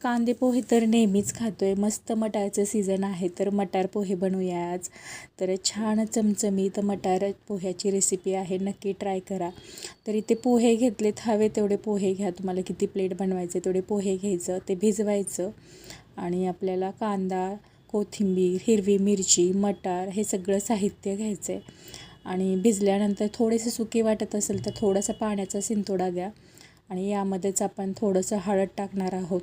कांदे पोहे तर नेहमीच खातो आहे. मस्त मटारचं सीझन आहे तर मटार पोहे बनवूया आज. तर छान चमचमीत मटार पोह्याची रेसिपी आहे, नक्की ट्राय करा. तर इथे पोहे घेतलेत, हवे तेवढे पोहे घ्या. तुम्हाला किती प्लेट बनवायचे तेवढे पोहे घ्यायचं, ते भिजवायचं. आणि आपल्याला कांदा, कोथिंबीर, हिरवी मिरची, मटार हे सगळं साहित्य घ्यायचं आहे. आणि भिजल्यानंतर थोडेसे सुके वाटत असेल तर थोडासा पाण्याचा शिंतोडा द्या. आणि यामध्येच आपण थोडंसं हळद टाकणार आहोत,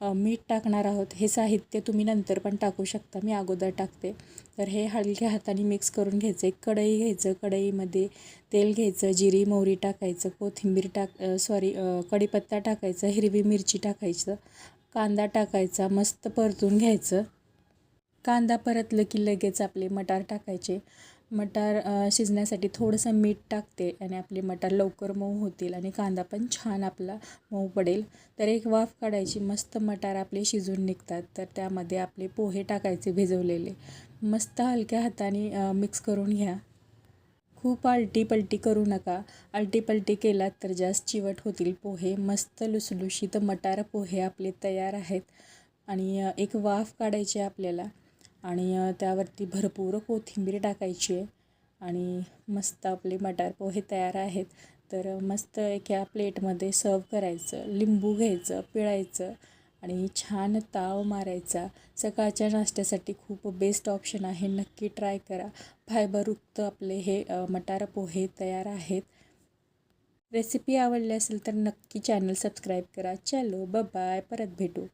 मीठ टाकणार आहोत. हे साहित्य तुम्ही नंतर पण टाकू शकता, मी अगोदर टाकते. तर हे हलक्या हाताने मिक्स करून घ्यायचं. एक कढई घ्यायचं, कढईमध्ये तेल घ्यायचं, जिरी मोहरी टाकायचं, कोथिंबीर कढीपत्ता टाकायचं, हिरवी मिरची टाकायचं, कांदा टाकायचा, मस्त परतून घ्यायचं. कांदा परतलं की लगेच आपले मटार टाकायचे. मटार शिजण्यासाठी थोडंसं मीठ टाकते आणि आपले मटार लवकर मऊ होतील आणि कांदा पण छान आपला मऊ पडेल. तर एक वाफ काढायची, मस्त मटार आपले शिजून निघतात. तर त्यामध्ये आपले पोहे टाकायचे भिजवलेले. मस्त हलक्या हाताने मिक्स करून घ्या. खूप आलटी करू नका. आलटी केलात तर जास्त चिवट होतील पोहे. मस्त लुसलुशीत मटार पोहे आपले तयार आहेत. आणि एक वाफ काढायची आपल्याला आणि त्यावरती भरपूर कोथिंबीर टाकायची आहे. आणि मस्त आपले मटार पोहे तयार आहेत. तर मस्त एका प्लेटमध्ये सर्व करायचं. लिंबू घ्यायचं, पिळायचं आणि छान ताव मारायचा. सकाळच्या नाश्त्यासाठी खूप बेस्ट ऑप्शन आहे, नक्की ट्राय करा. फायबरयुक्त आपले हे मटार पोहे तयार आहेत. रेसिपी आवडली असेल तर नक्की चॅनल सबस्क्राईब करा. चलो बाय, परत भेटू.